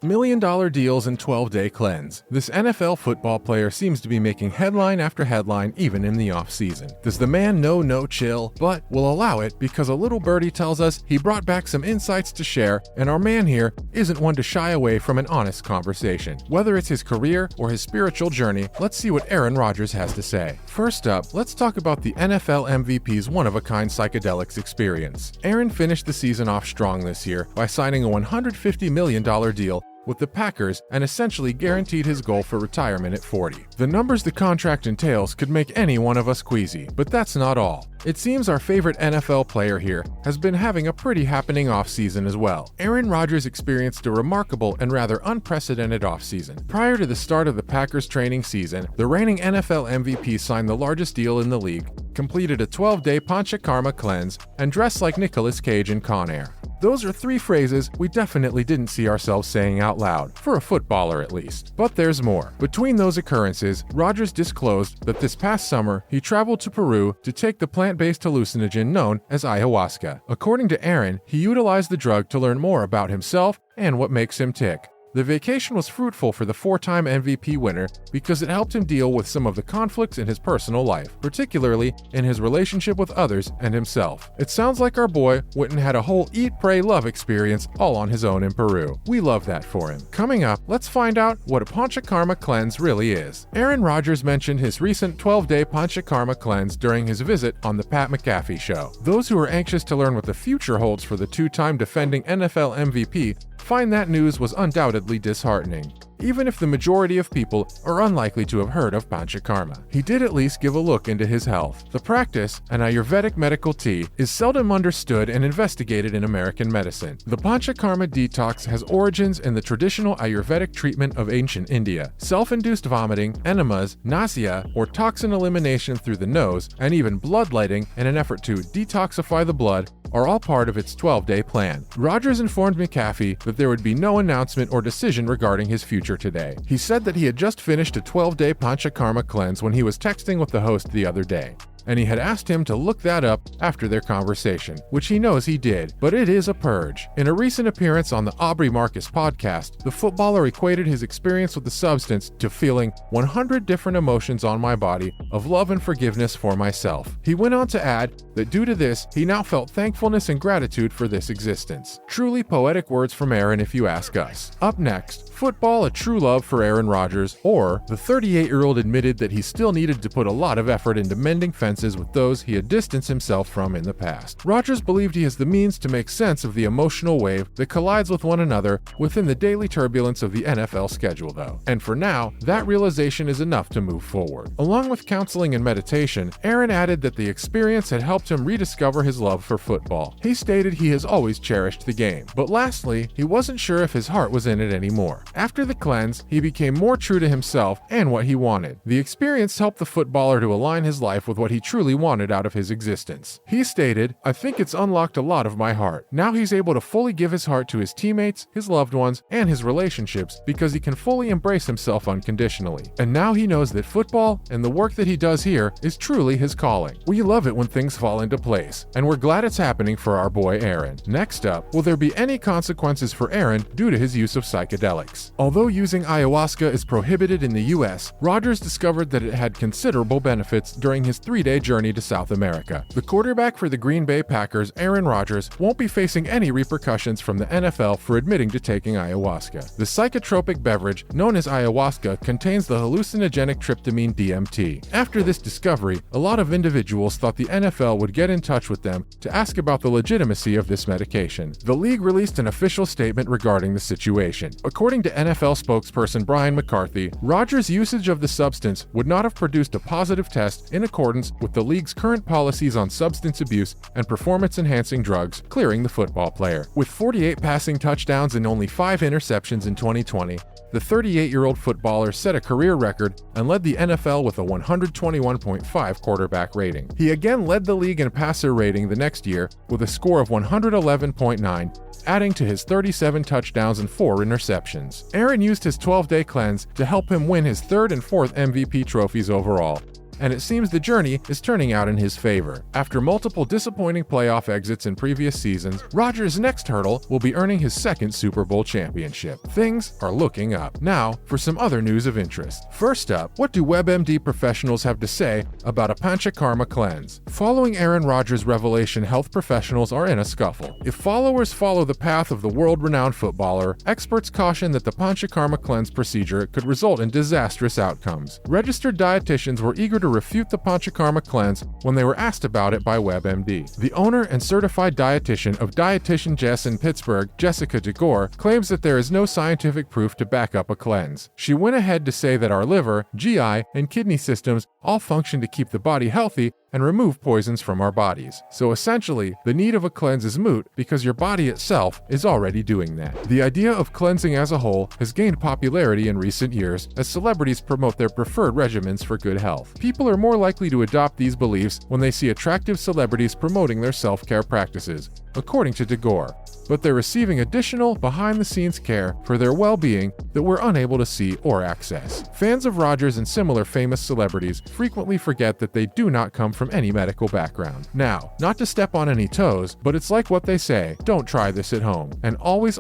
Million-dollar deals and 12-day cleanse. This NFL football player seems to be making headline after headline even in the off-season. Does the man know no chill? But we'll allow it because a little birdie tells us he brought back some insights to share, and our man here isn't one to shy away from an honest conversation. Whether it's his career or his spiritual journey, let's see what Aaron Rodgers has to say. First up, let's talk about the NFL MVP's one-of-a-kind psychedelics experience. Aaron finished the season off strong this year by signing a $150 million deal with the Packers and essentially guaranteed his goal for retirement at 40. The numbers the contract entails could make any one of us queasy, but that's not all. It seems our favorite NFL player here has been having a pretty happening offseason as well. Aaron Rodgers experienced a remarkable and rather unprecedented offseason. Prior to the start of the Packers training season, the reigning NFL MVP signed the largest deal in the league, completed a 12-day Panchakarma cleanse, and dressed like Nicolas Cage in Con Air. Those are three phrases we definitely didn't see ourselves saying out loud, for a footballer at least. But there's more. Between those occurrences, Rodgers disclosed that this past summer he traveled to Peru to take the plant-based hallucinogen known as ayahuasca. According to Aaron, he utilized the drug to learn more about himself and what makes him tick. The vacation was fruitful for the four-time MVP winner because it helped him deal with some of the conflicts in his personal life, particularly in his relationship with others and himself. It sounds like our boy went and had a whole eat, pray, love experience all on his own in Peru. We love that for him. Coming up, let's find out what a Panchakarma cleanse really is. Aaron Rodgers mentioned his recent 12-day Panchakarma cleanse during his visit on the Pat McAfee Show. Those who are anxious to learn what the future holds for the two-time defending NFL MVP find that news was undoubtedly disheartening, even if the majority of people are unlikely to have heard of Panchakarma. He did at least give a look into his health. The practice, an Ayurvedic medical tea, is seldom understood and investigated in American medicine. The Panchakarma detox has origins in the traditional Ayurvedic treatment of ancient India. Self-induced vomiting, enemas, nausea, or toxin elimination through the nose, and even bloodletting in an effort to detoxify the blood are all part of its 12-day plan. Rodgers informed McAfee that there would be no announcement or decision regarding his future today. He said that he had just finished a 12-day Panchakarma cleanse when he was texting with the host the other day, and he had asked him to look that up after their conversation, which he knows he did, but it is a purge. In a recent appearance on the Aubrey Marcus podcast, the footballer equated his experience with the substance to feeling 100 different emotions on my body of love and forgiveness for myself. He went on to add that due to this, he now felt thankfulness and gratitude for this existence. Truly poetic words from Aaron if you ask us. Up next, football a true love for Aaron Rodgers, or the 38-year-old admitted that he still needed to put a lot of effort into mending fences with those he had distanced himself from in the past. Rodgers believed he has the means to make sense of the emotional wave that collides with one another within the daily turbulence of the NFL schedule, though. And for now, that realization is enough to move forward. Along with counseling and meditation, Aaron added that the experience had helped him rediscover his love for football. He stated he has always cherished the game, but lastly, he wasn't sure if his heart was in it anymore. After the cleanse, he became more true to himself and what he wanted. The experience helped the footballer to align his life with what he truly wanted out of his existence. He stated, "I think it's unlocked a lot of my heart. Now he's able to fully give his heart to his teammates, his loved ones, and his relationships because he can fully embrace himself unconditionally. And now he knows that football and the work that he does here is truly his calling." We love it when things fall into place, and we're glad it's happening for our boy Aaron. Next up, will there be any consequences for Aaron due to his use of psychedelics? Although using ayahuasca is prohibited in the US, Rodgers discovered that it had considerable benefits during his 3-day journey to South America. The quarterback for the Green Bay Packers, Aaron Rodgers, won't be facing any repercussions from the NFL for admitting to taking ayahuasca. The psychotropic beverage, known as ayahuasca, contains the hallucinogenic tryptamine DMT. After this discovery, a lot of individuals thought the NFL would get in touch with them to ask about the legitimacy of this medication. The league released an official statement regarding the situation. According to NFL spokesperson Brian McCarthy, Rodgers' usage of the substance would not have produced a positive test in accordance with the league's current policies on substance abuse and performance-enhancing drugs, clearing the football player. With 48 passing touchdowns and only 5 interceptions in 2020, the 38-year-old footballer set a career record and led the NFL with a 121.5 quarterback rating. He again led the league in passer rating the next year with a score of 111.9, adding to his 37 touchdowns and 4 interceptions. Aaron used his 12-day cleanse to help him win his 3rd and 4th MVP trophies overall, and it seems the journey is turning out in his favor. After multiple disappointing playoff exits in previous seasons, Rodgers' next hurdle will be earning his second Super Bowl championship. Things are looking up. Now, for some other news of interest. First up, what do WebMD professionals have to say about a Panchakarma cleanse? Following Aaron Rodgers' revelation, health professionals are in a scuffle. If followers follow the path of the world-renowned footballer, experts caution that the Panchakarma cleanse procedure could result in disastrous outcomes. Registered dietitians were eager to refute the Panchakarma cleanse when they were asked about it by WebMD. The owner and certified dietitian of Dietitian Jess in Pittsburgh, Jessica DeGore, claims that there is no scientific proof to back up a cleanse. She went ahead to say that our liver, GI, and kidney systems all function to keep the body healthy and remove poisons from our bodies. So essentially, the need of a cleanse is moot because your body itself is already doing that. The idea of cleansing as a whole has gained popularity in recent years as celebrities promote their preferred regimens for good health. People are more likely to adopt these beliefs when they see attractive celebrities promoting their self-care practices, according to DeGore. But they're receiving additional behind-the-scenes care for their well-being that we're unable to see or access. Fans of Rodgers and similar famous celebrities frequently forget that they do not come from any medical background. Now, not to step on any toes, but it's like what they say, don't try this at home, and always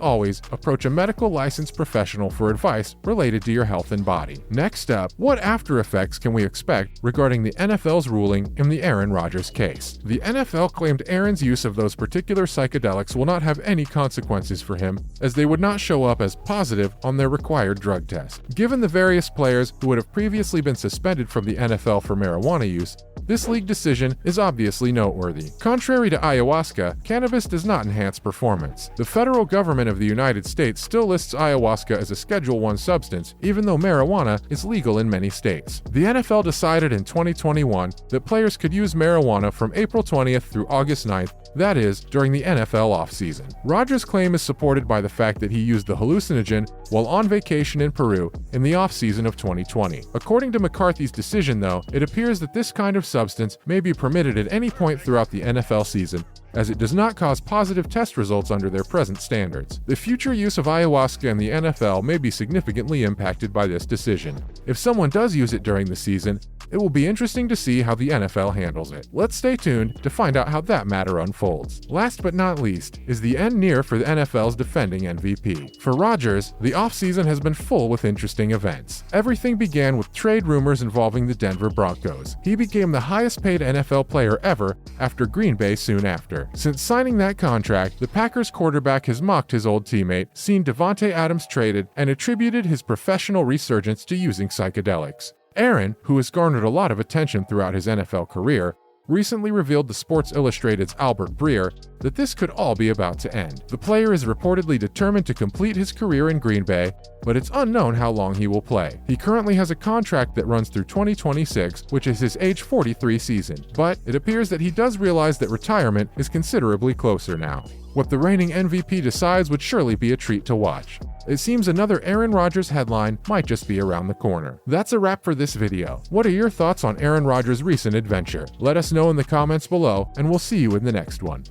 approach a medical licensed professional for advice related to your health and body. Next up, what after effects can we expect regarding the NFL's ruling in the Aaron Rodgers case? The NFL claimed Aaron's use of those particular psychedelics will not have any consequences for him, as they would not show up as positive on their required drug test. Given the various players who would have previously been suspended from the NFL for marijuana use, this league decision is obviously noteworthy. Contrary to ayahuasca, cannabis does not enhance performance. The federal government of the United States still lists ayahuasca as a Schedule I substance, even though marijuana is legal in many states. The NFL decided in 2021 that players could use marijuana from April 20th through August 9th, that is, during the NFL offseason. Rodgers' claim is supported by the fact that he used the hallucinogen while on vacation in Peru in the offseason of 2020. According to McCarthy's decision, though, it appears that this kind of substance may be permitted at any point throughout the NFL season, as it does not cause positive test results under their present standards. The future use of ayahuasca in the NFL may be significantly impacted by this decision. If someone does use it during the season, it will be interesting to see how the NFL handles it. Let's stay tuned to find out how that matter unfolds. Last but not least, is the end near for the NFL's defending MVP? For Rodgers, the offseason has been full with interesting events. Everything began with trade rumors involving the Denver Broncos. He became the highest paid NFL player ever after Green Bay soon after. Since signing that contract, the Packers quarterback has mocked his old teammate, seen Davante Adams traded, and attributed his professional resurgence to using psychedelics. Aaron, who has garnered a lot of attention throughout his NFL career, recently revealed to Sports Illustrated's Albert Breer that this could all be about to end. The player is reportedly determined to complete his career in Green Bay, but it's unknown how long he will play. He currently has a contract that runs through 2026, which is his age 43 season, but it appears that he does realize that retirement is considerably closer now. What the reigning MVP decides would surely be a treat to watch. It seems another Aaron Rodgers headline might just be around the corner. That's a wrap for this video. What are your thoughts on Aaron Rodgers' recent adventure? Let us know in the comments below, and we'll see you in the next one.